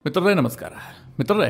ಮಿತ್ರರೇ ನಮಸ್ಕಾರ. ಮಿತ್ರರೇ,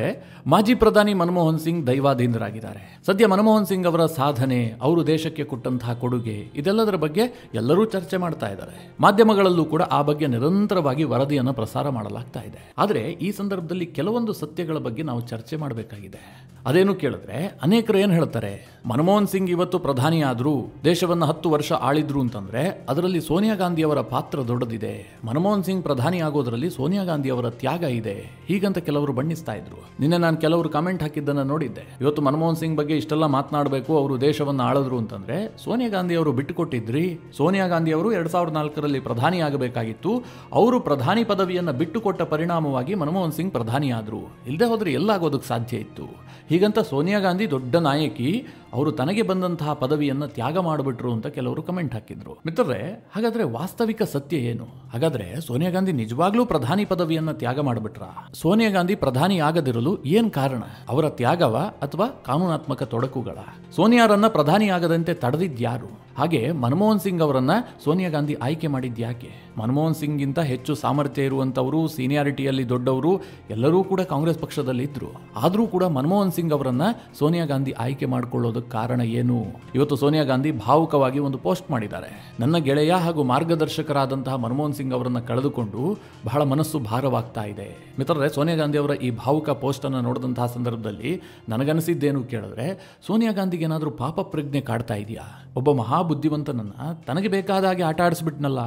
ಮಾಜಿ ಪ್ರಧಾನಿ ಮನಮೋಹನ್ ಸಿಂಗ್ ದೈವಾಧೀನರಾಗಿದ್ದಾರೆ. ಸದ್ಯ ಮನಮೋಹನ್ ಸಿಂಗ್ ಅವರ ಸಾಧನೆ, ಅವರು ದೇಶಕ್ಕೆ ಕೊಟ್ಟಂತಹ ಕೊಡುಗೆ, ಇದೆಲ್ಲದರ ಬಗ್ಗೆ ಎಲ್ಲರೂ ಚರ್ಚೆ ಮಾಡ್ತಾ ಇದ್ದಾರೆ. ಮಾಧ್ಯಮಗಳಲ್ಲೂ ಕೂಡ ಆ ಬಗ್ಗೆ ನಿರಂತರವಾಗಿ ವರದಿಯನ್ನು ಪ್ರಸಾರ ಮಾಡಲಾಗ್ತಾ ಇದೆ. ಆದರೆ ಈ ಸಂದರ್ಭದಲ್ಲಿ ಕೆಲವೊಂದು ಸತ್ಯಗಳ ಬಗ್ಗೆ ನಾವು ಚರ್ಚೆ ಮಾಡಬೇಕಾಗಿದೆ. ಅದೇನು ಕೇಳಿದ್ರೆ, ಅನೇಕರು ಏನು ಹೇಳ್ತಾರೆ, ಮನಮೋಹನ್ ಸಿಂಗ್ ಇವತ್ತು ಪ್ರಧಾನಿ ಆದ್ರು, ದೇಶವನ್ನು 10 ವರ್ಷ ಆಳಿದ್ರು ಅಂತಂದ್ರೆ ಅದರಲ್ಲಿ ಸೋನಿಯಾ ಗಾಂಧಿ ಅವರ ಪಾತ್ರ ದೊಡ್ಡದಿದೆ. ಮನಮೋಹನ್ ಸಿಂಗ್ ಪ್ರಧಾನಿ ಆಗೋದ್ರಲ್ಲಿ ಸೋನಿಯಾ ಗಾಂಧಿ ಅವರ ತ್ಯಾಗ ಇದೆ, ಹೀಗಂತ ಕೆಲವರು ಬಣ್ಣಿಸ್ತಾ ಇದ್ರು. ನಿನ್ನೆ ನಾನು ಕೆಲವರು ಕಮೆಂಟ್ ಹಾಕಿದ್ದನ್ನು ನೋಡಿದ್ದೆ. ಇವತ್ತು ಮನಮೋಹನ್ ಸಿಂಗ್ ಬಗ್ಗೆ ಇಷ್ಟೆಲ್ಲ ಮಾತನಾಡಬೇಕು, ಅವರು ದೇಶವನ್ನು ಆಳಿದ್ರು ಅಂತಂದ್ರೆ ಸೋನಿಯಾ ಗಾಂಧಿ ಅವರು ಬಿಟ್ಟುಕೊಟ್ಟಿದ್ರಿ. ಸೋನಿಯಾ ಗಾಂಧಿ ಅವರು 2004ರಲ್ಲಿ ಪ್ರಧಾನಿ ಆಗಬೇಕಾಗಿತ್ತು. ಅವರು ಪ್ರಧಾನಿ ಪದವಿಯನ್ನು ಬಿಟ್ಟುಕೊಟ್ಟ ಪರಿಣಾಮವಾಗಿ ಮನಮೋಹನ್ ಸಿಂಗ್ ಪ್ರಧಾನಿ ಆದ್ರು. ಇಲ್ಲದೆ ಹೋದ್ರೆ ಎಲ್ಲಾಗೋದಕ್ಕೆ ಸಾಧ್ಯ ಇತ್ತು. ಹೀಗಂತ ಸೋನಿಯಾ ಗಾಂಧಿ ದೊಡ್ಡ ನಾಯಕಿ, ಅವರು ತನಗೆ ಬಂದಂತಹ ಪದವಿಯನ್ನು ತ್ಯಾಗ ಮಾಡಿಬಿಟ್ರು ಅಂತ ಕೆಲವರು ಕಮೆಂಟ್ ಹಾಕಿದ್ರು. ಮಿತ್ರರೇ, ಹಾಗಾದ್ರೆ ವಾಸ್ತವಿಕ ಸತ್ಯ ಏನು? ಹಾಗಾದ್ರೆ ಸೋನಿಯಾ ಗಾಂಧಿ ನಿಜವಾಗ್ಲೂ ಪ್ರಧಾನಿ ಪದವಿಯನ್ನು ತ್ಯಾಗ ಮಾಡಿಬಿಟ್ರ? ಸೋನಿಯಾ ಗಾಂಧಿ ಪ್ರಧಾನಿ ಆಗದಿರಲು ಏನ್ ಕಾರಣ? ಅವರ ತ್ಯಾಗವ ಅಥವಾ ಕಾನೂನಾತ್ಮಕ ತೊಡಕುಗಳ? ಸೋನಿಯಾರನ್ನ ಪ್ರಧಾನಿ ಆಗದಂತೆ ತಡೆದಿದ್ಯಾರು? ಹಾಗೆ ಮನಮೋಹನ್ ಸಿಂಗ್ ಅವರನ್ನ ಸೋನಿಯಾ ಗಾಂಧಿ ಆಯ್ಕೆ ಮಾಡಿದ್ಯಾಕೆ? ಮನಮೋಹನ್ ಸಿಂಗ್ ಗಿಂತ ಹೆಚ್ಚು ಸಾಮರ್ಥ್ಯ ಇರುವಂತವರು, ಸೀನಿಯಾರಿಟಿಯಲ್ಲಿ ದೊಡ್ಡವರು ಎಲ್ಲರೂ ಕೂಡ ಕಾಂಗ್ರೆಸ್ ಪಕ್ಷದಲ್ಲಿ ಇದ್ರು. ಆದರೂ ಕೂಡ ಮನಮೋಹನ್ ಸಿಂಗ್ ಅವರನ್ನ ಸೋನಿಯಾ ಗಾಂಧಿ ಆಯ್ಕೆ ಮಾಡಿಕೊಳ್ಳೋದಕ್ಕೆ ಕಾರಣ ಏನು? ಇವತ್ತು ಸೋನಿಯಾ ಗಾಂಧಿ ಭಾವುಕವಾಗಿ ಒಂದು ಪೋಸ್ಟ್ ಮಾಡಿದ್ದಾರೆ. ನನ್ನ ಗೆಳೆಯ ಹಾಗೂ ಮಾರ್ಗದರ್ಶಕರಾದಂತಹ ಮನಮೋಹನ್ ಸಿಂಗ್ ಅವರನ್ನ ಕಳೆದುಕೊಂಡು ಬಹಳ ಮನಸ್ಸು ಭಾರವಾಗ್ತಾ ಇದೆ. ಮಿತ್ರರೇ, ಸೋನಿಯಾ ಗಾಂಧಿ ಅವರ ಈ ಭಾವುಕ ಪೋಸ್ಟ್ ಅನ್ನು ನೋಡಿದಂತಹ ಸಂದರ್ಭದಲ್ಲಿ ನನಗನಿಸಿದ್ದೇನು ಕೇಳಿದ್ರೆ, ಸೋನಿಯಾ ಗಾಂಧಿಗೆ ಏನಾದರೂ ಪಾಪ ಪ್ರಜ್ಞೆ ಕಾಡ್ತಾ ಇದೆಯಾ? ಒಬ್ಬ ಮಹಾಬುದ್ಧಿವಂತನನ್ನ ತನಗೆ ಬೇಕಾದ ಹಾಗೆ ಆಟ ಆಡಿಸ್ಬಿಟ್ನಲ್ಲ,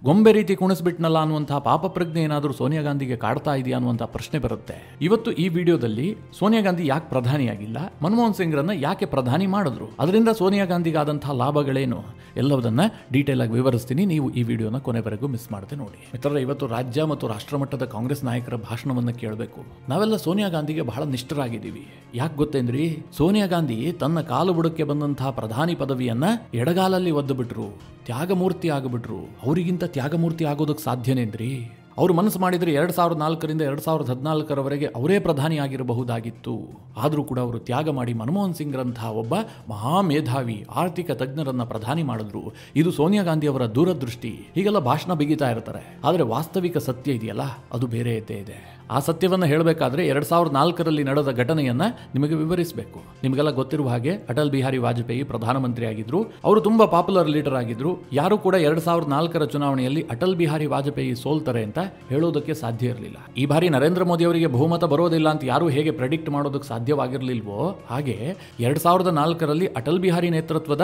ಗೊಂಬೆ ರೀತಿ ಕುಣಿಸ್ಬಿಟ್ನಲ್ಲ ಅನ್ನುವಂತಹ ಪಾಪ ಪ್ರಜ್ಞೆ ಏನಾದರೂ ಸೋನಿಯಾ ಗಾಂಧಿಗೆ ಕಾಡ್ತಾ ಇದೆಯಾ ಅನ್ನುವಂತಹ ಪ್ರಶ್ನೆ ಬರುತ್ತೆ. ಇವತ್ತು ಈ ವಿಡಿಯೋದಲ್ಲಿ ಸೋನಿಯಾ ಗಾಂಧಿ ಯಾಕೆ ಪ್ರಧಾನಿಯಾಗಿಲ್ಲ, ಮನಮೋಹನ್ ಸಿಂಗ್ರನ್ನ ಯಾಕೆ ಪ್ರಧಾನಿ ಮಾಡಿದ್ರು, ಅದರಿಂದ ಸೋನಿಯಾ ಗಾಂಧಿಗಾದಂತಹ ಲಾಭಗಳೇನು, ಎಲ್ಲವನ್ನ ಡೀಟೇಲ್ ಆಗಿ ವಿವರಿಸ್ತೀನಿ. ನೀವು ಈ ವಿಡಿಯೋನ ಕೊನೆವರೆಗೂ ಮಿಸ್ ಮಾಡದೆ ನೋಡಿ. ಮಿತ್ರರೇ, ಇವತ್ತು ರಾಜ್ಯ ಮತ್ತು ರಾಷ್ಟ್ರಮಟ್ಟದ ಕಾಂಗ್ರೆಸ್ ನಾಯಕರ ಭಾಷಣವನ್ನು ಕೇಳಬೇಕು. ನಾವೆಲ್ಲ ಸೋನಿಯಾ ಗಾಂಧಿಗೆ ಬಹಳ ನಿಷ್ಠರಾಗಿದ್ದೀವಿ. ಯಾಕೆ ಗೊತ್ತೇನ್ರಿ? ಸೋನಿಯಾ ಗಾಂಧಿ ತನ್ನ ಕಾಲು ಬುಡಕ್ಕೆ ಬಂದಂತಹ ಪ್ರಧಾನಿ ಪದವಿಯನ್ನ ಎಡಗಾಲಲ್ಲಿ ಒದ್ದು ಬಿಟ್ರು, ತ್ಯಾಗಮೂರ್ತಿ ಆಗಿಬಿಟ್ರು. ಅವರಿಗಿಂತ ತ್ಯಾಗಮೂರ್ತಿ ಆಗೋದಕ್ಕೆ ಸಾಧ್ಯನೇನ್ರಿ? ಅವರು ಮನಸ್ಸು ಮಾಡಿದರೆ 2004ರಿಂದ 2014ರವರೆಗೆ ಅವರೇ ಪ್ರಧಾನಿ ಆಗಿರಬಹುದಾಗಿತ್ತು. ಆದರೂ ಕೂಡ ಅವರು ತ್ಯಾಗ ಮಾಡಿ ಮನಮೋಹನ್ ಸಿಂಗ್ರಂತಹ ಒಬ್ಬ ಮಹಾಮೇಧಾವಿ ಆರ್ಥಿಕ ತಜ್ಞರನ್ನ ಪ್ರಧಾನಿ ಮಾಡಿದ್ರು. ಇದು ಸೋನಿಯಾ ಗಾಂಧಿ ಅವರ ದೂರದೃಷ್ಟಿ. ಹೀಗೆಲ್ಲ ಭಾಷಣ ಬಿಗಿತಾ ಇರ್ತಾರೆ. ಆದರೆ ವಾಸ್ತವಿಕ ಸತ್ಯ ಇದೆಯಲ್ಲ, ಅದು ಬೇರೆ ಇದೆ. ಆ ಸತ್ಯವನ್ನು ಹೇಳಬೇಕಾದ್ರೆ 2004ರಲ್ಲಿ ನಡೆದ ಘಟನೆಯನ್ನ ನಿಮಗೆ ವಿವರಿಸಬೇಕು. ನಿಮಗೆಲ್ಲ ಗೊತ್ತಿರುವ ಹಾಗೆ ಅಟಲ್ ಬಿಹಾರಿ ವಾಜಪೇಯಿ ಪ್ರಧಾನಮಂತ್ರಿ ಆಗಿದ್ರು. ಅವರು ತುಂಬಾ ಪಾಪ್ಯುಲರ್ ಲೀಡರ್ ಆಗಿದ್ರು. ಯಾರು ಕೂಡ 2004ರ ಚುನಾವಣೆಯಲ್ಲಿ ಅಟಲ್ ಬಿಹಾರಿ ವಾಜಪೇಯಿ ಸೋಲ್ತಾರೆ ಅಂತ ಹೇಳೋದಕ್ಕೆ ಸಾಧ್ಯ ಇರಲಿಲ್ಲ. ಈ ಬಾರಿ ನರೇಂದ್ರ ಮೋದಿ ಅವರಿಗೆ ಬಹುಮತ ಬರೋದಿಲ್ಲ ಅಂತ ಯಾರು ಹೇಗೆ ಪ್ರೆಡಿಕ್ಟ್ ಮಾಡೋದಕ್ಕೆ ಸಾಧ್ಯವಾಗಿರಲಿಲ್ವೋ, ಹಾಗೆ 2004ರಲ್ಲಿ ಅಟಲ್ ಬಿಹಾರಿ ನೇತೃತ್ವದ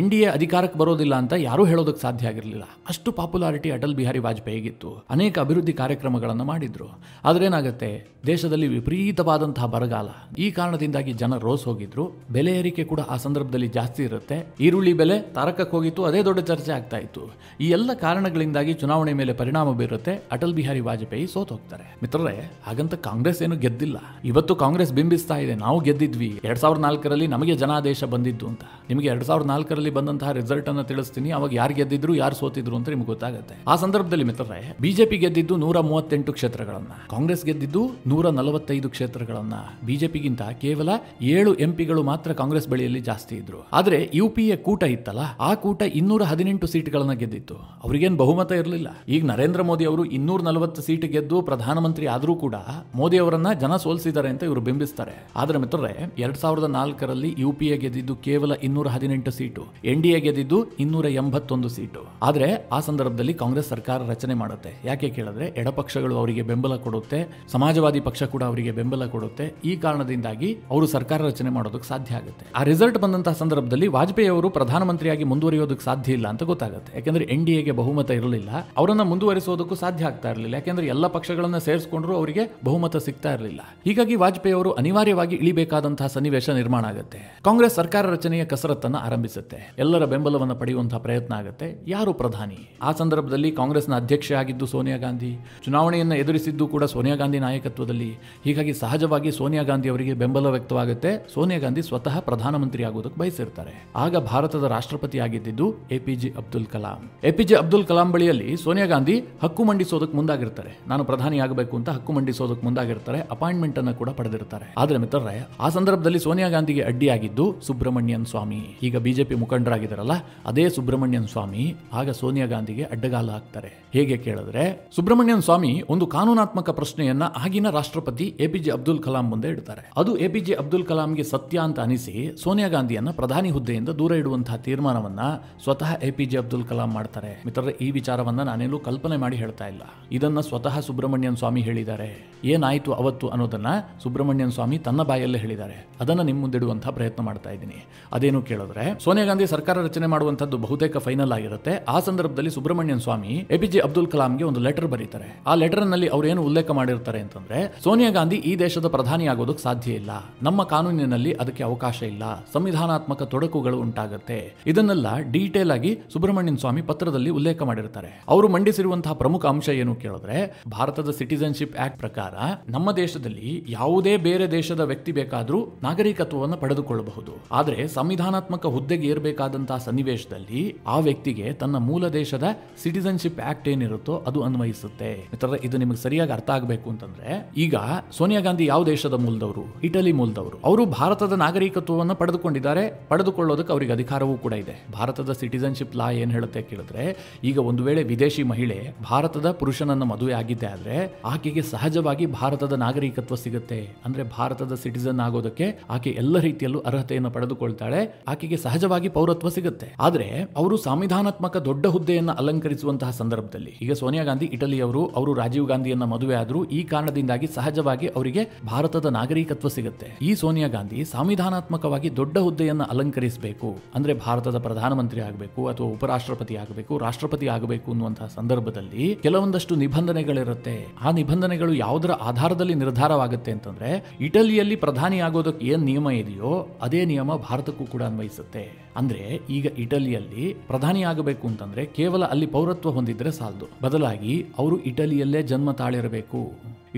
NDA ಅಧಿಕಾರಕ್ಕೆ ಬರೋದಿಲ್ಲ ಅಂತ ಯಾರೂ ಹೇಳೋದಕ್ಕೆ ಸಾಧ್ಯ ಆಗಿರಲಿಲ್ಲ. ಅಷ್ಟು ಪಾಪ್ಯುಲಾರಿಟಿ ಅಟಲ್ ಬಿಹಾರಿ ವಾಜಪೇಯಿಗಿತ್ತು. ಅನೇಕ ಅಭಿವೃದ್ಧಿ ಕಾರ್ಯಕ್ರಮಗಳನ್ನು ಮಾಡಿದ್ರು. ಆದರೆ ಏನಾಗುತ್ತೆ, ದೇಶದಲ್ಲಿ ವಿಪರೀತವಾದಂತಹ ಬರಗಾಲ. ಈ ಕಾರಣದಿಂದಾಗಿ ಜನ ರೋಸ್ ಹೋಗಿದ್ರು. ಬೆಲೆ ಏರಿಕೆ ಕೂಡ ಆ ಸಂದರ್ಭದಲ್ಲಿ ಜಾಸ್ತಿ ಇರುತ್ತೆ. ಈರುಳ್ಳಿ ಬೆಲೆ ತಾರಕಕ್ಕೆ ಹೋಗಿತ್ತು, ಅದೇ ದೊಡ್ಡ ಚರ್ಚೆ ಆಗ್ತಾ ಇತ್ತು. ಈ ಎಲ್ಲ ಕಾರಣಗಳಿಂದಾಗಿ ಚುನಾವಣೆ ಮೇಲೆ ಪರಿಣಾಮ ಬೀರುತ್ತೆ. ಅಟಲ್ ಬಿಹಾರಿ ವಾಜಪೇಯಿ ಸೋತ್ ಹೋಗ್ತಾರೆ. ಮಿತ್ರರೇ, ಹಾಗಂತ ಕಾಂಗ್ರೆಸ್ ಏನು ಗೆದ್ದಿಲ್ಲ. ಇವತ್ತು ಕಾಂಗ್ರೆಸ್ ಬಿಂಬಿಸ್ತಾ ಇದೆ, ನಾವು ಗೆದ್ದಿದ್ವಿ, 2004ರಲ್ಲಿ ನಮಗೆ ಜನಾದೇಶ ಬಂದಿದ್ದು ಅಂತ. ನಿಮಗೆ 2004ರಲ್ಲಿ ಬಂದಂತಹ ರಿಸಲ್ಟ್ ಅನ್ನು ತಿಳಿಸ್ತೀನಿ. ಅವಾಗ ಯಾರು ಗೆದ್ದಿದ್ರು, ಯಾರು ಸೋತಿದ್ರು ಅಂತ ನಿಮ್ಗೆ ಗೊತ್ತಾಗುತ್ತೆ. ಆ ಸಂದರ್ಭದಲ್ಲಿ ಮಿತ್ರರೇ, ಬಿಜೆಪಿ ಗೆದ್ದಿದ್ದು 138 ಕ್ಷೇತ್ರಗಳನ್ನ, ಕಾಂಗ್ರೆಸ್ ಗೆದ್ದಿದ್ದು 145 ಕ್ಷೇತ್ರಗಳನ್ನ. ಬಿಜೆಪಿಗಿಂತ ಕೇವಲ 7 ಎಂಪಿಗಳು ಮಾತ್ರ ಕಾಂಗ್ರೆಸ್ ಬಳಿಯಲ್ಲಿ ಜಾಸ್ತಿ ಇದ್ರು. ಆದ್ರೆ UPA ಕೂಟ ಇತ್ತಲ್ಲ, ಆ ಕೂಟ 218 ಸೀಟ್ಗಳನ್ನ ಗೆದ್ದಿತ್ತು. ಅವ್ರಿಗೇನು ಬಹುಮತ ಇರಲಿಲ್ಲ. ಈಗ ನರೇಂದ್ರ ಮೋದಿ ಅವರು 240 ಸೀಟ್ ಗೆದ್ದು ಪ್ರಧಾನಮಂತ್ರಿ ಆದ್ರೂ ಕೂಡ ಮೋದಿ ಅವರನ್ನ ಜನ ಸೋಲಿಸಿದ್ದಾರೆ ಅಂತ ಇವರು ಬಿಂಬಿಸ್ತಾರೆ. ಆದ್ರೆ ಮಿತ್ರರೇ, 2004ರಲ್ಲಿ UPA ಗೆದ್ದಿದ್ದು ಕೇವಲ 218 ಸೀಟು, NDA ಗೆದ್ದಿದ್ದು 281 ಸೀಟು. ಆದ್ರೆ ಆ ಸಂದರ್ಭದಲ್ಲಿ ಕಾಂಗ್ರೆಸ್ ಸರ್ಕಾರ ರಚನೆ ಮಾಡುತ್ತೆ. ಯಾಕೆ ಕೇಳಿದ್ರೆ, ಎಡಪಕ್ಷಗಳು ಅವರಿಗೆ ಬೆಂಬಲ ಕೊಡುತ್ತೆ, ಸಮಾಜವಾದಿ ಪಕ್ಷ ಕೂಡ ಅವರಿಗೆ ಬೆಂಬಲ ಕೊಡುತ್ತೆ. ಈ ಕಾರಣದಿಂದಾಗಿ ಅವರು ಸರ್ಕಾರ ರಚನೆ ಮಾಡೋದಕ್ಕೆ ಸಾಧ್ಯ ಆಗುತ್ತೆ. ಆ ರಿಸಲ್ಟ್ ಬಂದಂತಹ ಸಂದರ್ಭದಲ್ಲಿ ವಾಜಪೇಯಿ ಅವರು ಪ್ರಧಾನಮಂತ್ರಿಯಾಗಿ ಮುಂದುವರಿಯೋದಕ್ಕೆ ಸಾಧ್ಯ ಇಲ್ಲ ಅಂತ ಗೊತ್ತಾಗುತ್ತೆ. ಯಾಕೆಂದ್ರೆ NDAಗೆ ಬಹುಮತ ಇರಲಿಲ್ಲ, ಅವರನ್ನ ಮುಂದುವರಿಸೋದಕ್ಕೂ ಸಾಧ್ಯ ಆಗ್ತಾ ಇರಲಿಲ್ಲ. ಯಾಕೆಂದ್ರೆ ಎಲ್ಲ ಪಕ್ಷಗಳನ್ನ ಸೇರಿಸಿಕೊಂಡ್ರು ಅವರಿಗೆ ಬಹುಮತ ಸಿಗ್ತಾ ಇರಲಿಲ್ಲ. ಹೀಗಾಗಿ ವಾಜಪೇಯಿ ಅವರು ಅನಿವಾರ್ಯವಾಗಿ ಇಳಿಬೇಕಾದಂತಹ ಸನ್ನಿವೇಶ ನಿರ್ಮಾಣ ಆಗುತ್ತೆ. ಕಾಂಗ್ರೆಸ್ ಸರ್ಕಾರ ರಚನೆಯ ಕಸರತ್ತನ್ನು ಆರಂಭಿಸುತ್ತೆ. ಎಲ್ಲರ ಬೆಂಬಲವನ್ನು ಪಡೆಯುವಂತಹ ಪ್ರಯತ್ನ ಆಗುತ್ತೆ. ಯಾರು ಪ್ರಧಾನಿ? ಆ ಸಂದರ್ಭದಲ್ಲಿ ಕಾಂಗ್ರೆಸ್ನ ಅಧ್ಯಕ್ಷೆ ಆಗಿದ್ದು ಸೋನಿಯಾ ಗಾಂಧಿ, ಚುನಾವಣೆಯನ್ನು ಎದುರಿಸಿದ್ದು ಕೂಡ ಸೋನಿಯಾ ಗಾಂಧಿ ನಾಯಕತ್ವದಲ್ಲಿ. ಹೀಗಾಗಿ ಸಹಜವಾಗಿ ಸೋನಿಯಾ ಗಾಂಧಿ ಅವರಿಗೆ ಬೆಂಬಲ ವ್ಯಕ್ತವಾಗುತ್ತೆ. ಸೋನಿಯಾ ಗಾಂಧಿ ಸ್ವತಃ ಪ್ರಧಾನಮಂತ್ರಿ ಆಗೋದಕ್ಕೆ ಬಯಸಿರ್ತಾರೆ. ಆಗ ಭಾರತದ ರಾಷ್ಟ್ರಪತಿ ಆಗಿದ್ದು APJ ಅಬ್ದುಲ್ ಕಲಾಂ. APJ ಅಬ್ದುಲ್ ಕಲಾಂ ಬಳಿಯಲ್ಲಿ ಸೋನಿಯಾ ಗಾಂಧಿ ಹಕ್ಕು ಮಂಡಿಸೋದಕ್ಕೆ ಮುಂದಾಗಿರ್ತಾರೆ. ನಾನು ಪ್ರಧಾನಿ ಆಗಬೇಕು ಅಂತ ಹಕ್ಕು ಮಂಡಿಸೋದಕ್ಕೆ ಮುಂದಾಗಿರ್ತಾರೆ. ಅಪಾಯಿಂಟ್ಮೆಂಟ್ ಅನ್ನು ಕೂಡ ಪಡೆದಿರ್ತಾರೆ. ಆದ್ರೆ ಮಿತ್ರರೇ, ಆ ಸಂದರ್ಭದಲ್ಲಿ ಸೋನಿಯಾ ಗಾಂಧಿಗೆ ಅಡ್ಡಿಯಾಗಿದ್ದು ಸುಬ್ರಹ್ಮಣ್ಯನ್ ಸ್ವಾಮಿ. ಈಗ ಬಿಜೆಪಿ ಮುಖಂಡರಾಗಿದ್ದಾರಲ್ಲ, ಅದೇ ಸುಬ್ರಹ್ಮಣ್ಯನ್ ಸ್ವಾಮಿ ಆಗ ಸೋನಿಯಾ ಗಾಂಧಿಗೆ ಅಡ್ಡಗಾಲ ಹಾಕ್ತಾರೆ. ಹೇಗೆ ಕೇಳಿದ್ರೆ, ಸುಬ್ರಹ್ಮಣ್ಯನ್ ಸ್ವಾಮಿ ಒಂದು ಕಾನೂನಾತ್ಮಕ ಪ್ರಶ್ನೆ ಪ್ರಶ್ನೆಯನ್ನ ಆಗಿನ ರಾಷ್ಟ್ರಪತಿ ಎಪಿಜೆ ಅಬ್ದುಲ್ ಕಲಾಂ ಮುಂದೆ ಇಡ್ತಾರೆ. ಅದು ಎಪಿಜೆ ಅಬ್ದುಲ್ ಕಲಾಂಗೆ ಸತ್ಯ ಅಂತ ಅನಿಸಿ ಸೋನಿಯಾ ಗಾಂಧಿಯನ್ನ ಪ್ರಧಾನಿ ಹುದ್ದೆಯಿಂದ ದೂರ ಇಡುವಂತಹ ತೀರ್ಮಾನವನ್ನ ಸ್ವತಃ ಎಪಿಜೆ ಅಬ್ದುಲ್ ಕಲಾಂ ಮಾಡ್ತಾರೆ. ಮಿತ್ರರೇ, ಈ ವಿಚಾರವನ್ನ ನಾನೇನು ಕಲ್ಪನೆ ಮಾಡಿ ಹೇಳ್ತಾ ಇಲ್ಲ. ಇದನ್ನ ಸ್ವತಃ ಸುಬ್ರಹ್ಮಣ್ಯನ್ ಸ್ವಾಮಿ ಹೇಳಿದ್ದಾರೆ. ಏನಾಯ್ತು ಅವತ್ತು ಅನ್ನೋದನ್ನ ಸುಬ್ರಹ್ಮಣ್ಯನ್ ಸ್ವಾಮಿ ತನ್ನ ಬಾಯಲ್ಲೇ ಹೇಳಿದ್ದಾರೆ. ಅದನ್ನ ನಿಮ್ಮ ಮುಂದಿಡುವಂತಹ ಪ್ರಯತ್ನ ಮಾಡ್ತಾ ಇದ್ದೀನಿ. ಅದೇನು ಕೇಳಿದ್ರೆ, ಸೋನಿಯಾ ಗಾಂಧಿ ಸರ್ಕಾರ ರಚನೆ ಮಾಡುವಂತದ್ದು ಬಹುತೇಕ ಫೈನಲ್ ಆಗಿರುತ್ತೆ. ಆ ಸಂದರ್ಭದಲ್ಲಿ ಸುಬ್ರಹ್ಮಣ್ಯನ್ ಸ್ವಾಮಿ ಎಪಿಜೆ ಅಬ್ದುಲ್ ಕಲಾಂಗೆ ಒಂದು ಲೆಟರ್ ಬರೀತಾರೆ. ಆ ಲೆಟರ್ ನಲ್ಲಿ ಅವ್ರು ಏನು ಉಲ್ಲೇಖ ಮಾಡಿರ್ತಾರೆ ಅಂತಂದ್ರೆ, ಸೋನಿಯಾ ಗಾಂಧಿ ಈ ದೇಶದ ಪ್ರಧಾನಿ ಆಗೋದಕ್ಕೆ ಸಾಧ್ಯ ಇಲ್ಲ, ನಮ್ಮ ಕಾನೂನಿನಲ್ಲಿ ಅದಕ್ಕೆ ಅವಕಾಶ ಇಲ್ಲ, ಸಂವಿಧಾನಾತ್ಮಕ ತೊಡಕುಗಳು ಉಂಟಾಗುತ್ತೆ. ಇದನ್ನೆಲ್ಲ ಡೀಟೇಲ್ ಆಗಿ ಸುಬ್ರಹ್ಮಣ್ಯನ್ ಸ್ವಾಮಿ ಪತ್ರದಲ್ಲಿ ಉಲ್ಲೇಖ ಮಾಡಿರ್ತಾರೆ. ಅವರು ಮಂಡಿಸಿರುವಂತಹ ಪ್ರಮುಖ ಅಂಶ ಏನು ಕೇಳಿದ್ರೆ, ಭಾರತದ ಸಿಟಿಜನ್ಶಿಪ್ ಆಕ್ಟ್ ಪ್ರಕಾರ ನಮ್ಮ ದೇಶದಲ್ಲಿ ಯಾವುದೇ ಬೇರೆ ದೇಶದ ವ್ಯಕ್ತಿ ಬೇಕಾದ್ರೂ ನಾಗರಿಕತ್ವವನ್ನು ಪಡೆದುಕೊಳ್ಳಬಹುದು. ಆದ್ರೆ ಸಂವಿಧಾನಾತ್ಮಕ ಹುದ್ದೆಗೆ ಏರ್ಬೇಕಾದಂತಹ ಸನ್ನಿವೇಶದಲ್ಲಿ ಆ ವ್ಯಕ್ತಿಗೆ ತನ್ನ ಮೂಲ ದೇಶದ ಸಿಟಿಜನ್ಶಿಪ್ ಆಕ್ಟ್ ಏನಿರುತ್ತೋ ಅದು ಅನ್ವಯಿಸುತ್ತೆ. ಮಿತ್ರರೇ, ಇದು ನಿಮಗೆ ಸರಿಯಾಗಿ ಅರ್ಥ ಆಗಬೇಕು ಅಂತಂದ್ರೆ, ಈಗ ಸೋನಿಯಾ ಗಾಂಧಿ ಯಾವ ದೇಶದ ಮೂಲದವರು? ಇಟಲಿ ಮೂಲದವರು. ಅವರು ಭಾರತದ ನಾಗರಿಕತ್ವವನ್ನು ಪಡೆದುಕೊಂಡಿದ್ದಾರೆ. ಪಡೆದುಕೊಳ್ಳೋದಕ್ಕೆ ಅವರಿಗೆ ಅಧಿಕಾರವೂ ಕೂಡ ಇದೆ. ಭಾರತದ ಸಿಟಿಜನ್ಶಿಪ್ ಲಾ ಏನ್ ಹೇಳುತ್ತೆ ಕೇಳಿದ್ರೆ, ಈಗ ಒಂದು ವೇಳೆ ವಿದೇಶಿ ಮಹಿಳೆ ಭಾರತದ ಪುರುಷನನ್ನ ಮದುವೆ ಆಗಿದ್ದೆ ಆದ್ರೆ ಆಕೆಗೆ ಸಹಜವಾಗಿ ಭಾರತದ ನಾಗರಿಕತ್ವ ಸಿಗುತ್ತೆ. ಅಂದ್ರೆ ಭಾರತದ ಸಿಟಿಜನ್ ಆಗೋದಕ್ಕೆ ಆಕೆ ಎಲ್ಲ ರೀತಿಯಲ್ಲೂ ಅರ್ಹತೆಯನ್ನು ಪಡೆದುಕೊಳ್ತಾಳೆ. ಆಕೆಗೆ ಸಹಜವಾಗಿ ಪೌರತ್ವ ಸಿಗುತ್ತೆ. ಆದ್ರೆ ಅವರು ಸಂವಿಧಾನಾತ್ಮಕ ದೊಡ್ಡ ಹುದ್ದೆಯನ್ನು ಅಲಂಕರಿಸುವಂತಹ ಸಂದರ್ಭದಲ್ಲಿ, ಈಗ ಸೋನಿಯಾ ಗಾಂಧಿ ಇಟಲಿಯವರು, ಅವರು ರಾಜೀವ್ ಗಾಂಧಿಯನ್ನ ಮದುವೆ ಆದ್ರು. ಈ ಕಾರಣದಿಂದಾಗಿ ಸಹಜವಾಗಿ ಅವರಿಗೆ ಭಾರತದ ನಾಗರಿಕತ್ವ ಸಿಗುತ್ತೆ. ಈ ಸೋನಿಯಾ ಗಾಂಧಿ ಸಂವಿಧಾನಾತ್ಮಕವಾಗಿ ದೊಡ್ಡ ಹುದ್ದೆಯನ್ನು ಅಲಂಕರಿಸಬೇಕು ಅಂದ್ರೆ ಭಾರತದ ಪ್ರಧಾನಮಂತ್ರಿ ಆಗಬೇಕು ಅಥವಾ ಉಪರಾಷ್ಟ್ರಪತಿ ಆಗಬೇಕು, ರಾಷ್ಟ್ರಪತಿ ಆಗಬೇಕು ಅನ್ನುವಂತಹ ಸಂದರ್ಭದಲ್ಲಿ ಕೆಲವೊಂದಷ್ಟು ನಿಬಂಧನೆಗಳಿರುತ್ತೆ. ಆ ನಿಬಂಧನೆಗಳು ಯಾವುದರ ಆಧಾರದಲ್ಲಿ ನಿರ್ಧಾರವಾಗುತ್ತೆ ಅಂತಂದ್ರೆ, ಇಟಲಿಯಲ್ಲಿ ಪ್ರಧಾನಿ ಆಗೋದಕ್ಕೆ ಏನ್ ನಿಯಮ ಇದೆಯೋ ಅದೇ ನಿಯಮ ಭಾರತಕ್ಕೂ ಕೂಡ ಅನ್ವಯಿಸುತ್ತೆ. ಅಂದ್ರೆ ಈಗ ಇಟಲಿಯಲ್ಲಿ ಪ್ರಧಾನಿ ಆಗಬೇಕು ಅಂತಂದ್ರೆ ಕೇವಲ ಅಲ್ಲಿ ಪೌರತ್ವ ಹೊಂದಿದ್ರೆ ಸಾಲದು, ಬದಲಾಗಿ ಅವರು ಇಟಲಿಯಲ್ಲೇ ಜನ್ಮ ತಾಳಿರಬೇಕು.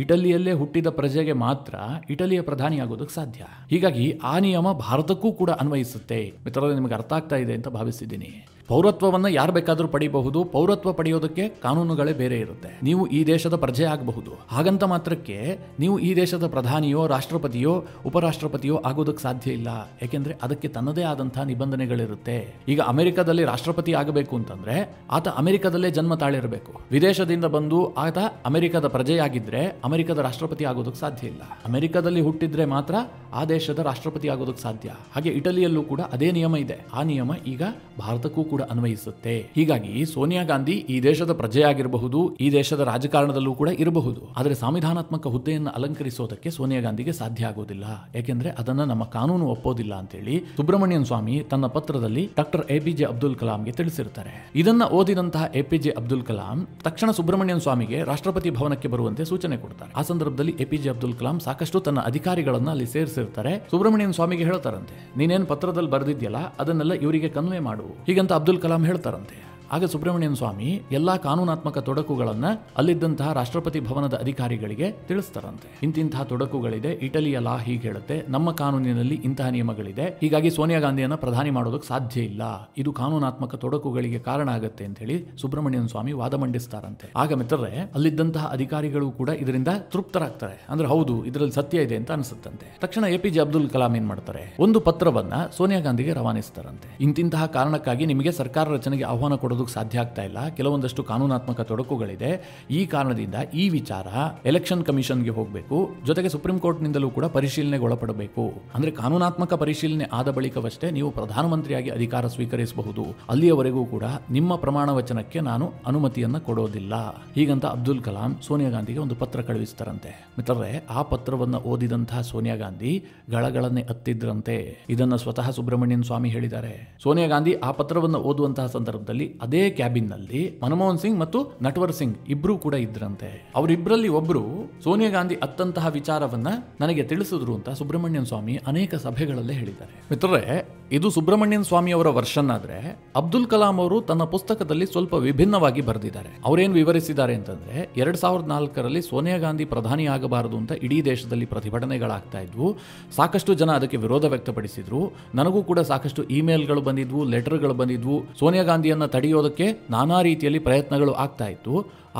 ಇಟಲಿಯಲ್ಲೇ ಹುಟ್ಟಿದ ಪ್ರಜೆಗೆ ಮಾತ್ರ ಇಟಲಿಯ ಪ್ರಧಾನಿ ಆಗೋದಕ್ಕೆ ಸಾಧ್ಯ. ಹೀಗಾಗಿ ಆ ನಿಯಮ ಭಾರತಕ್ಕೂ ಕೂಡ ಅನ್ವಯಿಸುತ್ತೆ. ಮಿತ್ರರೇ, ನಿಮಗೆ ಅರ್ಥ ಆಗ್ತಾ ಇದೆ ಅಂತ ಭಾವಿಸಿದ್ದೀನಿ. ಪೌರತ್ವವನ್ನು ಯಾರು ಬೇಕಾದರೂ ಪಡೆಯಬಹುದು. ಪೌರತ್ವ ಪಡೆಯೋದಕ್ಕೆ ಕಾನೂನುಗಳೇ ಬೇರೆ ಇರುತ್ತೆ. ನೀವು ಈ ದೇಶದ ಪ್ರಜೆ ಆಗಬಹುದು, ಹಾಗಂತ ಮಾತ್ರಕ್ಕೆ ನೀವು ಈ ದೇಶದ ಪ್ರಧಾನಿಯೋ ರಾಷ್ಟ್ರಪತಿಯೋ ಉಪರಾಷ್ಟ್ರಪತಿಯೋ ಆಗೋದಕ್ಕೆ ಸಾಧ್ಯ ಇಲ್ಲ. ಯಾಕೆಂದ್ರೆ ಅದಕ್ಕೆ ತನ್ನದೇ ಆದಂತಹ ನಿಬಂಧನೆಗಳಿರುತ್ತೆ. ಈಗ ಅಮೆರಿಕದಲ್ಲಿ ರಾಷ್ಟ್ರಪತಿ ಆಗಬೇಕು ಅಂತಂದ್ರೆ ಆತ ಅಮೆರಿಕದಲ್ಲೇ ಜನ್ಮ ತಾಳಿರಬೇಕು. ವಿದೇಶದಿಂದ ಬಂದು ಆತ ಅಮೆರಿಕದ ಪ್ರಜೆಯಾಗಿದ್ರೆ ಅಮೆರಿಕದ ರಾಷ್ಟ್ರಪತಿ ಆಗೋದಕ್ಕೆ ಸಾಧ್ಯ ಇಲ್ಲ. ಅಮೆರಿಕದಲ್ಲಿ ಹುಟ್ಟಿದ್ರೆ ಮಾತ್ರ ಆ ದೇಶದ ರಾಷ್ಟ್ರಪತಿ ಆಗೋದಕ್ಕೆ ಸಾಧ್ಯ. ಹಾಗೆ ಇಟಲಿಯಲ್ಲೂ ಕೂಡ ಅದೇ ನಿಯಮ ಇದೆ. ಆ ನಿಯಮ ಈಗ ಭಾರತಕ್ಕೂ ಕೂಡ ಅನ್ವಯಿಸುತ್ತೆ. ಹೀಗಾಗಿ ಸೋನಿಯಾ ಗಾಂಧಿ ಈ ದೇಶದ ಪ್ರಜೆಯಾಗಿರಬಹುದು, ಈ ದೇಶದ ರಾಜಕಾರಣದಲ್ಲೂ ಕೂಡ ಇರಬಹುದು. ಆದರೆ ಸಂವಿಧಾನಾತ್ಮಕ ಹುದ್ದೆಯನ್ನು ಅಲಂಕರಿಸೋದಕ್ಕೆ ಸೋನಿಯಾ ಗಾಂಧಿಗೆ ಸಾಧ್ಯ ಆಗೋದಿಲ್ಲ. ಯಾಕೆಂದ್ರೆ ಅದನ್ನ ನಮ್ಮ ಕಾನೂನು ಒಪ್ಪೋದಿಲ್ಲ ಅಂತೇಳಿ ಸುಬ್ರಹ್ಮಣ್ಯನ್ ಸ್ವಾಮಿ ತನ್ನ ಪತ್ರದಲ್ಲಿ ಡಾಕ್ಟರ್ ಎಪಿಜೆ ಅಬ್ದುಲ್ ಕಲಾಂಗೆ ತಿಳಿಸಿರ್ತಾರೆ. ಇದನ್ನ ಓದಿದಂತಹ ಎಪಿಜೆ ಅಬ್ದುಲ್ ಕಲಾಂ ತಕ್ಷಣ ಸುಬ್ರಹ್ಮಣ್ಯನ್ ಸ್ವಾಮಿಗೆ ರಾಷ್ಟ್ರಪತಿ ಭವನಕ್ಕೆ ಬರುವಂತೆ ಸೂಚನೆ ಕೊಡ್ತಾರೆ. ಆ ಸಂದರ್ಭದಲ್ಲಿ ಎಪಿಜೆ ಅಬ್ದುಲ್ ಕಲಾಂ ಸಾಕಷ್ಟು ತನ್ನ ಅಧಿಕಾರಿಗಳನ್ನ ಅಲ್ಲಿ ಸೇರಿಸಿರ್ತಾರೆ. ಸುಬ್ರಹ್ಮಣ್ಯನ್ ಸ್ವಾಮಿಗೆ ಹೇಳ್ತಾರಂತೆ, ನೀನೇನು ಪತ್ರದಲ್ಲಿ ಬರೆದಿದ್ಯಲ್ಲ ಅದನ್ನೆಲ್ಲ ಇವರಿಗೆ ಕನ್ವೆ ಮಾಡು, ಹೀಗಂತ ಅಬ್ದುಲ್ ಕಲಾಂ ಹೇಳ್ತಾರಂತೆ. ಆಗ ಸುಬ್ರಹ್ಮಣ್ಯನ್ ಸ್ವಾಮಿ ಎಲ್ಲಾ ಕಾನೂನಾತ್ಮಕ ತೊಡಕುಗಳನ್ನ ಅಲ್ಲಿದ್ದಂತಹ ರಾಷ್ಟ್ರಪತಿ ಭವನದ ಅಧಿಕಾರಿಗಳಿಗೆ ತಿಳಿಸ್ತಾರಂತೆ. ಇಂತಿಂತಹ ತೊಡಕುಗಳಿದೆ, ಇಟಲಿಯ ಲಾ ಹೀಗೆ ಹೇಳುತ್ತೆ, ನಮ್ಮ ಕಾನೂನಿನಲ್ಲಿ ಇಂತಹ ನಿಯಮಗಳಿದೆ, ಹೀಗಾಗಿ ಸೋನಿಯಾ ಗಾಂಧಿಯನ್ನ ಪ್ರಧಾನಿ ಮಾಡೋದಕ್ಕೆ ಸಾಧ್ಯ ಇಲ್ಲ, ಇದು ಕಾನೂನಾತ್ಮಕ ತೊಡಕುಗಳಿಗೆ ಕಾರಣ ಆಗುತ್ತೆ ಅಂತ ಹೇಳಿ ಸುಬ್ರಹ್ಮಣ್ಯನ್ ಸ್ವಾಮಿ ವಾದ ಮಂಡಿಸ್ತಾರಂತೆ. ಆಗ ಮಿತ್ರರೇ, ಅಲ್ಲಿದ್ದಂತಹ ಅಧಿಕಾರಿಗಳು ಕೂಡ ಇದರಿಂದ ತೃಪ್ತರಾಗ್ತಾರೆ. ಅಂದ್ರೆ ಹೌದು, ಇದರಲ್ಲಿ ಸತ್ಯ ಇದೆ ಅಂತ ಅನಿಸುತ್ತಂತೆ. ತಕ್ಷಣ ಎಪಿಜೆ ಅಬ್ದುಲ್ ಕಲಾಂ ಏನ್ ಮಾಡ್ತಾರೆ, ಒಂದು ಪತ್ರವನ್ನ ಸೋನಿಯಾ ಗಾಂಧಿಗೆ ರವಾನಿಸ್ತಾರಂತೆ. ಇಂತಿಂತಹ ಕಾರಣಕ್ಕಾಗಿ ನಿಮಗೆ ಸರ್ಕಾರ ರಚನೆಗೆ ಆಹ್ವಾನ ಕೊಡೋದು ಸಾಧ್ಯ ಆಗ್ತಾ ಇಲ್ಲ, ಕೆಲವೊಂದಷ್ಟು ಕಾನೂನಾತ್ಮಕ ತೊಡಕುಗಳಿದೆ, ಈ ಕಾರಣದಿಂದ ಈ ವಿಚಾರ ಎಲೆಕ್ಷನ್ ಕಮಿಷನ್ಗೆ ಹೋಗಬೇಕು, ಜೊತೆಗೆ ಸುಪ್ರೀಂ ಕೋರ್ಟ್ ನಿಂದಲೂ ಕೂಡ ಪರಿಶೀಲನೆಗೆ ಒಳಪಡಬೇಕು. ಅಂದ್ರೆ ಕಾನೂನಾತ್ಮಕ ಪರಿಶೀಲನೆ ಆದ ಬಳಿಕವಷ್ಟೇ ನೀವು ಪ್ರಧಾನಮಂತ್ರಿಯಾಗಿ ಅಧಿಕಾರ ಸ್ವೀಕರಿಸಬಹುದು, ಅಲ್ಲಿಯವರೆಗೂ ಕೂಡ ನಿಮ್ಮ ಪ್ರಮಾಣ ವಚನಕ್ಕೆ ನಾನು ಅನುಮತಿಯನ್ನ ಕೊಡೋದಿಲ್ಲ, ಹೀಗಂತ ಅಬ್ದುಲ್ ಕಲಾಂ ಸೋನಿಯಾ ಗಾಂಧಿಗೆ ಒಂದು ಪತ್ರ ಕಳುಹಿಸ್ತಾರಂತೆ. ಮಿತ್ರರೇ, ಆ ಪತ್ರವನ್ನ ಓದಿದಂತಹ ಸೋನಿಯಾ ಗಾಂಧಿ ಗಳಗಳನ್ನೇ ಹತ್ತಿದ್ರಂತೆ. ಇದನ್ನ ಸ್ವತಃ ಸುಬ್ರಹ್ಮಣ್ಯನ್ ಸ್ವಾಮಿ ಹೇಳಿದ್ದಾರೆ. ಸೋನಿಯಾ ಗಾಂಧಿ ಆ ಪತ್ರವನ್ನು ಓದುವಂತಹ ಸಂದರ್ಭದಲ್ಲಿ ಅದೇ ಕ್ಯಾಬಿನ್ ನಲ್ಲಿ ಮನಮೋಹನ್ ಸಿಂಗ್ ಮತ್ತು ನಟ್ವರ್ ಸಿಂಗ್ ಇಬ್ರು ಕೂಡ ಇದ್ರಂತೆ. ಅವರಿಬ್ಬರಲ್ಲಿ ಒಬ್ರು ಸೋನಿಯಾ ಗಾಂಧಿ ಅತ್ತಂತಹ ವಿಚಾರವನ್ನ ನನಗೆ ತಿಳಿಸಿದ್ರು ಅಂತ ಸುಬ್ರಹ್ಮಣ್ಯನ್ ಸ್ವಾಮಿ ಅನೇಕ ಸಭೆಗಳಲ್ಲೇ ಹೇಳಿದ್ದಾರೆ. ಮಿತ್ರರೇ, ಇದು ಸುಬ್ರಹ್ಮಣ್ಯನ್ ಸ್ವಾಮಿ ಅವರ ವರ್ಷನ್ ಆದ್ರೆ ಅಬ್ದುಲ್ ಕಲಾಂ ಅವರು ತನ್ನ ಪುಸ್ತಕದಲ್ಲಿ ಸ್ವಲ್ಪ ವಿಭಿನ್ನವಾಗಿ ಬರೆದಿದ್ದಾರೆ. ಅವರೇನು ವಿವರಿಸಿದ್ದಾರೆ ಅಂತಂದ್ರೆ, 2004ರಲ್ಲಿ ಸೋನಿಯಾ ಗಾಂಧಿ ಪ್ರಧಾನಿ ಆಗಬಾರದು ಅಂತ ಇಡೀ ದೇಶದಲ್ಲಿ ಪ್ರತಿಭಟನೆಗಳಾಗ್ತಾ ಇದ್ವು. ಸಾಕಷ್ಟು ಜನ ಅದಕ್ಕೆ ವಿರೋಧ ವ್ಯಕ್ತಪಡಿಸಿದ್ರು. ನನಗೂ ಕೂಡ ಸಾಕಷ್ಟು ಇಮೇಲ್ಗಳು ಬಂದಿದ್ವು, ಲೆಟರ್ಗಳು ಬಂದಿದ್ವು. ಸೋನಿಯಾ ಗಾಂಧಿಯನ್ನ ತಡೆಯೋದಕ್ಕೆ ನಾನಾ ರೀತಿಯಲ್ಲಿ ಪ್ರಯತ್ನಗಳು ಆಗ್ತಾ ಇತ್ತು.